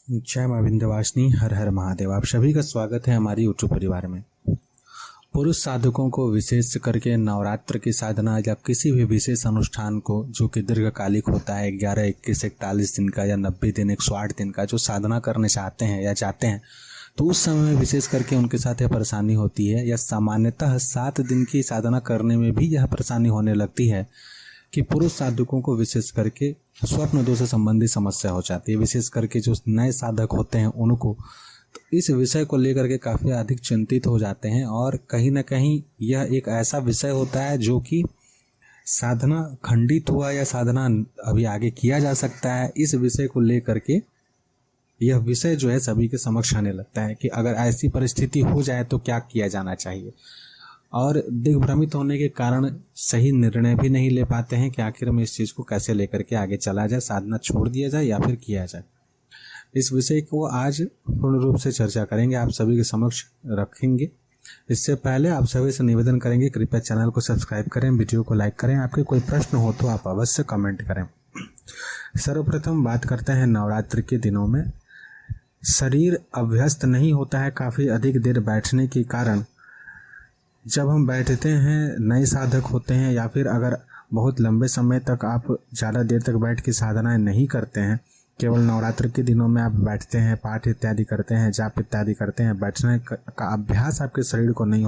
जय मां विंध्यवासिनी, हर हर महादेव। आप सभी का स्वागत है हमारी यूट्यूब परिवार में। पुरुष साधकों को विशेष करके नवरात्र की साधना या किसी भी विशेष अनुष्ठान को जो कि दीर्घकालिक होता है 11, 21, 41 दिन का या 90 दिन 108 दिन का जो साधना करने चाहते हैं या चाहते हैं, तो उस समय में विशेष करके उनके साथ यह परेशानी होती है या सामान्यतः 7 दिन की साधना करने में भी यह परेशानी होने लगती है कि पुरुष साधकों को विशेष करके स्वप्न दोष से संबंधित समस्या हो जाती है। विशेष करके जो नए साधक होते हैं उनको तो इस विषय को लेकर के काफ़ी अधिक चिंतित हो जाते हैं और कहीं ना कहीं यह एक ऐसा विषय होता है जो कि साधना खंडित हुआ या साधना अभी आगे किया जा सकता है। इस विषय को लेकर के यह विषय जो है सभी के समक्ष आने लगता है कि अगर ऐसी परिस्थिति हो जाए तो क्या किया जाना चाहिए, और दिग्भ्रमित होने के कारण सही निर्णय भी नहीं ले पाते हैं कि आखिर में इस चीज़ को कैसे लेकर के आगे चला जाए, साधना छोड़ दिया जाए या फिर किया जाए। इस विषय को आज पूर्ण रूप से चर्चा करेंगे, आप सभी के समक्ष रखेंगे। इससे पहले आप सभी से निवेदन करेंगे कृपया चैनल को सब्सक्राइब करें, वीडियो को लाइक करें। आपके कोई प्रश्न हो तो आप अवश्य कमेंट करें। सर्वप्रथम बात करते हैं नवरात्रि के दिनों में। शरीर अभ्यस्त नहीं होता है काफ़ी अधिक देर बैठने के कारण। जब हम बैठते हैं, नए साधक होते हैं या फिर अगर बहुत लंबे समय तक आप ज़्यादा देर तक बैठ के साधनाएं नहीं करते हैं, केवल नवरात्र के दिनों में आप बैठते हैं, पाठ इत्यादि करते हैं, जाप इत्यादि करते हैं, बैठने का अभ्यास आपके शरीर को नहीं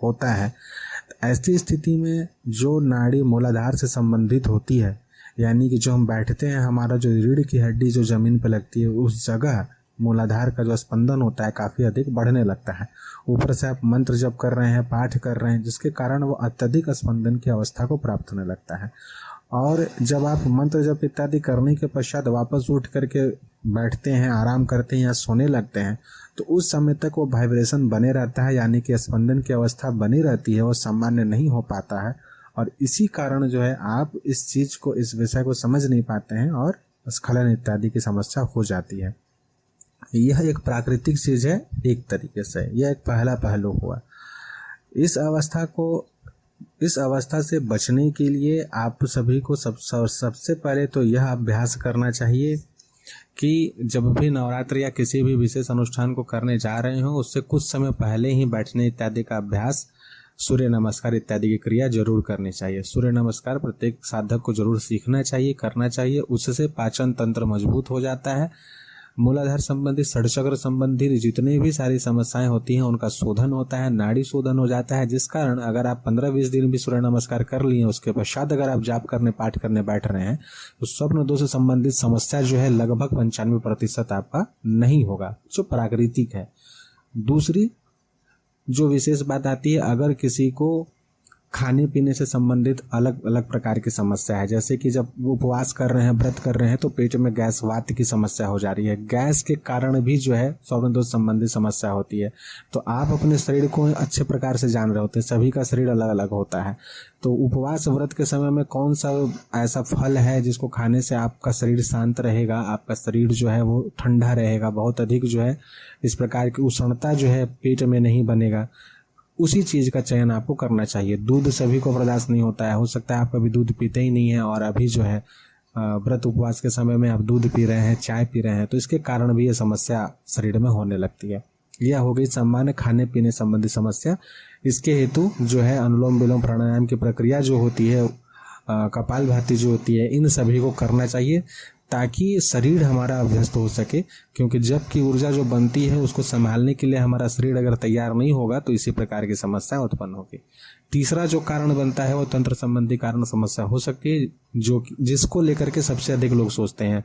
होता है, तो ऐसी स्थिति में जो नाड़ी मूलाधार से संबंधित होती है, यानी कि जो हम बैठते हैं, हमारा जो रीढ़ की हड्डी जो ज़मीन पर लगती है, उस जगह मूलाधार का जो स्पंदन होता है काफ़ी अधिक बढ़ने लगता है। ऊपर से आप मंत्र जप कर रहे हैं, पाठ कर रहे हैं, जिसके कारण वो अत्यधिक स्पंदन की अवस्था को प्राप्त होने लगता है। और जब आप मंत्र जप इत्यादि करने के पश्चात वापस उठ करके बैठते हैं, आराम करते हैं या सोने लगते हैं, तो उस समय तक वो वाइब्रेशन बने रहता है, यानी कि स्पंदन की अवस्था बनी रहती है, वो सामान्य नहीं हो पाता है। और इसी कारण जो है आप इस चीज़ को, इस विषय को समझ नहीं पाते हैं और स्खलन इत्यादि की समस्या हो जाती है। यह एक प्राकृतिक चीज़ है, एक तरीके से यह एक पहला पहलू हुआ। इस अवस्था से बचने के लिए आप सभी को सबसे पहले तो यह अभ्यास करना चाहिए कि जब भी नवरात्र या किसी भी विशेष अनुष्ठान को करने जा रहे हो, उससे कुछ समय पहले ही बैठने इत्यादि का अभ्यास, सूर्य नमस्कार इत्यादि की क्रिया जरूर करनी चाहिए। सूर्य नमस्कार प्रत्येक साधक को जरूर सीखना चाहिए, करना चाहिए। उससे पाचन तंत्र मजबूत हो जाता है। मूलाधार संबंधी, षडचक्र संबंधी जितनी भी सारी समस्याएं होती हैं उनका शोधन होता है, नाड़ी शोधन हो जाता है, जिस कारण अगर आप 15-20 दिन भी सूर्य नमस्कार कर लिए, उसके पश्चात अगर आप जाप करने, पाठ करने बैठ रहे हैं, तो स्वप्न दोष से संबंधित समस्या जो है लगभग 95% आपका नहीं होगा, जो प्राकृतिक है। दूसरी जो विशेष बात आती है, अगर किसी को खाने पीने से संबंधित अलग अलग प्रकार की समस्या है, जैसे कि जब वो उपवास कर रहे हैं, व्रत कर रहे हैं, तो पेट में गैस, वात की समस्या हो जा रही है, गैस के कारण भी जो है स्वप्न दोष संबंधित समस्या होती है। तो आप अपने शरीर को अच्छे प्रकार से जान रहे होते हैं, सभी का शरीर अलग अलग होता है। तो उपवास व्रत के समय में कौन सा ऐसा फल है जिसको खाने से आपका शरीर शांत रहेगा, आपका शरीर जो है वो ठंडा रहेगा, बहुत अधिक जो है इस प्रकार की उष्णता जो है पेट में नहीं बनेगा, उसी चीज़ का चयन आपको करना चाहिए। दूध सभी को बर्दाश्त नहीं होता है, हो सकता है आप कभी दूध पीते ही नहीं है और अभी जो है व्रत उपवास के समय में आप दूध पी रहे हैं, चाय पी रहे हैं, तो इसके कारण भी ये समस्या शरीर में होने लगती है। यह हो गई सामान्य खाने पीने संबंधी समस्या। इसके हेतु जो है अनुलोम विलोम प्राणायाम की प्रक्रिया जो होती है, कपालभाति जो होती है, इन सभी को करना चाहिए ताकि शरीर हमारा अभ्यस्त हो सके, क्योंकि जब की ऊर्जा जो बनती है उसको संभालने के लिए हमारा शरीर अगर तैयार नहीं होगा तो इसी प्रकार की समस्या उत्पन्न होगी। तीसरा जो कारण बनता है वो तंत्र संबंधी कारण समस्या हो सकती है, जो जिसको लेकर के सबसे अधिक लोग सोचते हैं।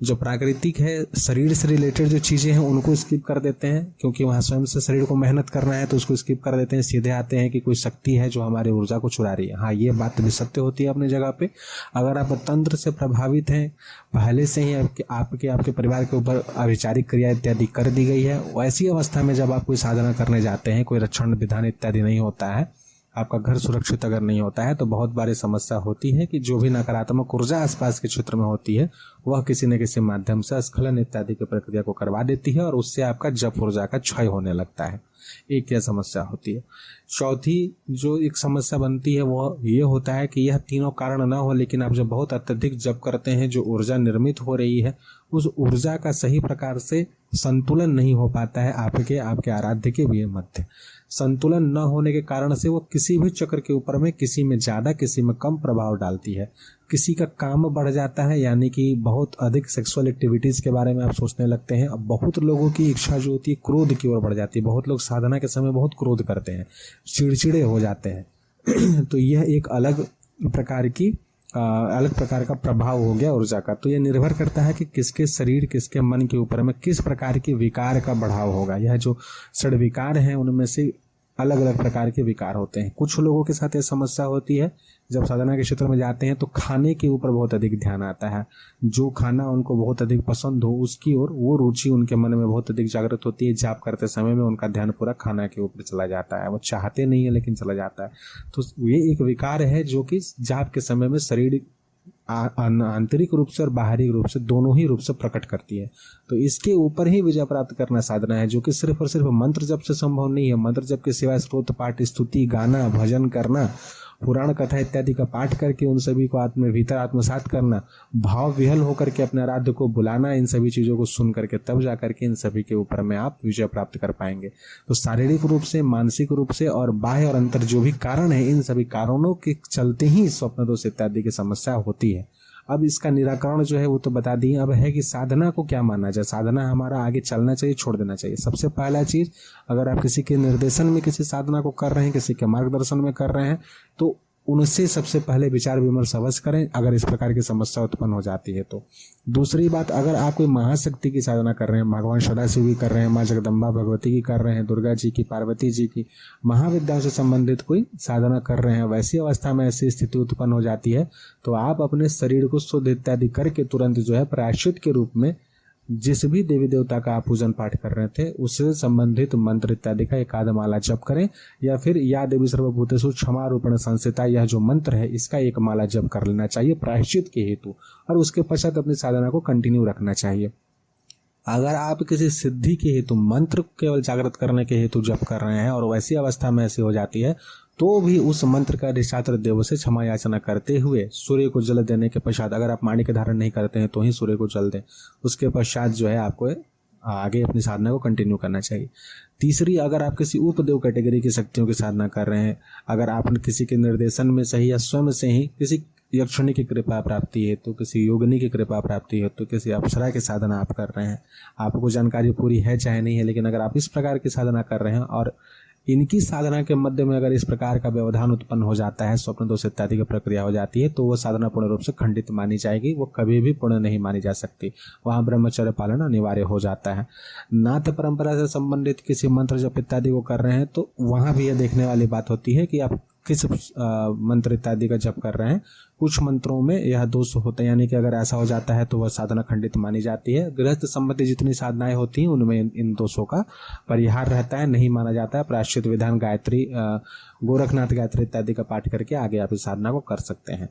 जो प्राकृतिक है, शरीर से रिलेटेड जो चीज़ें हैं उनको स्किप कर देते हैं, क्योंकि वहाँ स्वयं से शरीर को मेहनत करना है तो उसको स्किप कर देते हैं, सीधे आते हैं कि कोई शक्ति है जो हमारी ऊर्जा को चुरा रही है। हाँ, ये बात भी सत्य होती है अपनी जगह पे। अगर आप तंत्र से प्रभावित हैं, पहले से ही आपके परिवार के ऊपर अभिचारिक क्रिया इत्यादि कर दी गई है, वैसी अवस्था में जब आप कोई साधना करने जाते हैं, कोई रक्षण विधान इत्यादि नहीं होता है, आपका घर सुरक्षित अगर नहीं होता है, तो बहुत बारी समस्या होती है कि जो भी नकारात्मक ऊर्जा आसपास के क्षेत्र में होती है वह किसी न किसी माध्यम से स्खलन इत्यादि की प्रक्रिया को करवा देती है और उससे आपका जप ऊर्जा का क्षय होने लगता है। एक यह समस्या होती है। चौथी जो एक समस्या बनती है वो ये होता है कि यह तीनों कारण ना हो, लेकिन आप जब बहुत अत्यधिक जप करते हैं, जो ऊर्जा निर्मित हो रही है उस ऊर्जा का सही प्रकार से संतुलन नहीं हो पाता है आपके आराध्य के भी मध्य। संतुलन न होने के कारण से वो किसी भी चक्र के ऊपर में किसी में ज़्यादा किसी में कम प्रभाव डालती है। किसी का काम बढ़ जाता है, यानी कि बहुत अधिक सेक्सुअल एक्टिविटीज़ के बारे में आप सोचने लगते हैं। अब बहुत लोगों की इच्छा जो होती है क्रोध की ओर बढ़ जाती है। बहुत लोग साधना के समय बहुत क्रोध करते हैं, चिड़चिड़े हो जाते हैं तो यह एक अलग प्रकार का प्रभाव हो गया ऊर्जा का। तो यह निर्भर करता है कि किसके शरीर किसके मन के ऊपर में किस प्रकार के विकार का बढ़ाव होगा। यह जो षड विकार हैं उनमें से अलग अलग प्रकार के विकार होते हैं। कुछ लोगों के साथ ये समस्या होती है, जब साधना के क्षेत्र में जाते हैं तो खाने के ऊपर बहुत अधिक ध्यान आता है। जो खाना उनको बहुत अधिक पसंद हो उसकी ओर वो रुचि उनके मन में बहुत अधिक जागृत होती है। जाप करते समय में उनका ध्यान पूरा खाना के ऊपर चला जाता है। वो चाहते नहीं है लेकिन चला जाता है। तो ये एक विकार है जो कि जाप के समय में शरीर आंतरिक रूप से और बाहरी रूप से दोनों ही रूप से प्रकट करती है। तो इसके ऊपर ही विजय प्राप्त करना साधना है, जो कि सिर्फ और सिर्फ मंत्र जप से संभव नहीं है। मंत्र जप के सिवाय स्रोत पाठ, स्तुति, गाना, भजन करना, पुराण कथा इत्यादि का पाठ करके उन सभी को भीतर आत्मसात करना, भाव विहल होकर के अपने आराध्य को बुलाना, इन सभी चीज़ों को सुन करके तब जा करके इन सभी के ऊपर में आप विजय प्राप्त कर पाएंगे। तो शारीरिक रूप से, मानसिक रूप से और बाह्य और अंतर जो भी कारण है, इन सभी कारणों के चलते ही स्वप्न दोष इत्यादि की समस्या होती है। अब इसका निराकरण जो है वो तो बता दिए। अब है कि साधना को क्या माना जाए, साधना हमारा आगे चलना चाहिए, छोड़ देना चाहिए। सबसे पहला चीज, अगर आप किसी के निर्देशन में किसी साधना को कर रहे हैं, किसी के मार्गदर्शन में कर रहे हैं, तो उनसे सबसे पहले विचार विमर्श अवश्य करें अगर इस प्रकार की समस्या उत्पन्न हो जाती है तो। दूसरी बात, अगर आप कोई महाशक्ति की साधना कर रहे हैं, भगवान सदाशिव की कर रहे हैं, माँ जगदम्बा भगवती की कर रहे हैं, दुर्गा जी की, पार्वती जी की, महाविद्याओं से संबंधित कोई साधना कर रहे हैं, वैसी अवस्था में ऐसी स्थिति उत्पन्न हो जाती है तो आप अपने शरीर को शुद्ध इत्यादि करके तुरंत जो है प्रायश्चित के रूप में जिस भी देवी देवता का आप पूजन पाठ कर रहे थे उससे संबंधित मंत्र इत्यादि का एकाध माला जप करें, या फिर या देवी सर्वभूतेषु क्षमा रूपेण संस्थिता, यह जो मंत्र है इसका एक माला जप कर लेना चाहिए प्रायश्चित के हेतु, और उसके पश्चात अपनी साधना को कंटिन्यू रखना चाहिए। अगर आप किसी सिद्धि के हेतु मंत्र केवल जागृत करने के हेतु जप कर रहे हैं और वैसी अवस्था में ऐसी हो जाती है तो भी उस मंत्र का अधिष्ठात्र देव से क्षमा याचना करते हुए सूर्य को जल देने के पश्चात, अगर आप माणिक्य धारण नहीं करते हैं तो ही सूर्य को जल दें, उसके पश्चात जो है आपको आगे अपनी साधना को कंटिन्यू करना चाहिए। तीसरी, अगर आप किसी उपदेव कैटेगरी की शक्तियों की साधना कर रहे हैं, अगर आप किसी के निर्देशन में सही या स्वयं से ही किसी यक्षिणी की कृपा प्राप्ति है तो, किसी योगिनी की कृपा प्राप्ति है तो, किसी अप्सरा की साधना आप कर रहे हैं, आपको जानकारी पूरी है चाहे नहीं है, लेकिन अगर आप इस प्रकार की साधना कर रहे हैं और इनकी साधना के मध्य में अगर इस प्रकार का व्यवधान उत्पन्न हो जाता है, स्वप्न दोष इत्यादि की प्रक्रिया हो जाती है, तो वो साधना पूर्ण रूप से खंडित मानी जाएगी, वो कभी भी पूर्ण नहीं मानी जा सकती। वहाँ ब्रह्मचर्य पालन अनिवार्य हो जाता है। नाथ परंपरा से संबंधित किसी मंत्र जप इत्यादि को कर रहे हैं तो वहाँ भी यह देखने वाली बात होती है कि आप किस मंत्र इत्यादि का जप कर रहे हैं। कुछ मंत्रों में यह दोष होते हैं, यानी कि अगर ऐसा हो जाता है तो वह साधना खंडित मानी जाती है। गृहस्थ संबंधी जितनी साधनाएं होती हैं उनमें इन दोषों का परिहार रहता है, नहीं माना जाता है। प्रायश्चित विधान, गायत्री, गोरखनाथ गायत्री इत्यादि का पाठ करके आगे आप इस साधना को कर सकते हैं।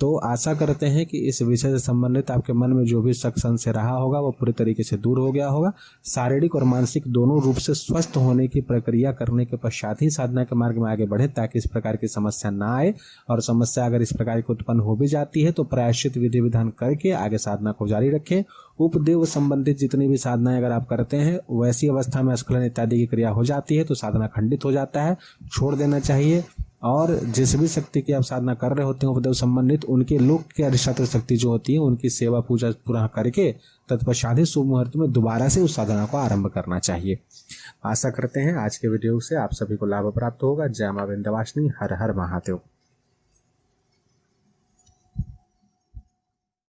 तो आशा करते हैं कि इस विषय से संबंधित आपके मन में जो भी शक संशय रहा होगा वो पूरी तरीके से दूर हो गया होगा। शारीरिक और मानसिक दोनों रूप से स्वस्थ होने की प्रक्रिया करने के पश्चात ही साधना के मार्ग में आगे बढ़े, ताकि इस प्रकार की समस्या ना आए। और समस्या अगर इस प्रकार की उत्पन्न हो भी जाती है तो प्रायश्चित विधि विधान करके आगे साधना को जारी रखें। उपदेव संबंधित जितनी भी साधनाएं अगर आप करते हैं वैसी अवस्था में स्खलन इत्यादि की क्रिया हो जाती है तो साधना खंडित हो जाता है, छोड़ देना चाहिए। और जिस भी शक्ति की आप साधना कर रहे होते हैं उपदेव संबंधित, उनके लोक के अधिष्ठात्र शक्ति जो होती है उनकी सेवा पूजा पूरा करके तत्पश्चात ही शुभ मुहूर्त में दोबारा से उस साधना को आरंभ करना चाहिए। आशा करते हैं आज के वीडियो से आप सभी को लाभ प्राप्त होगा। जय मां विंध्यवासिनी, हर हर महादेव।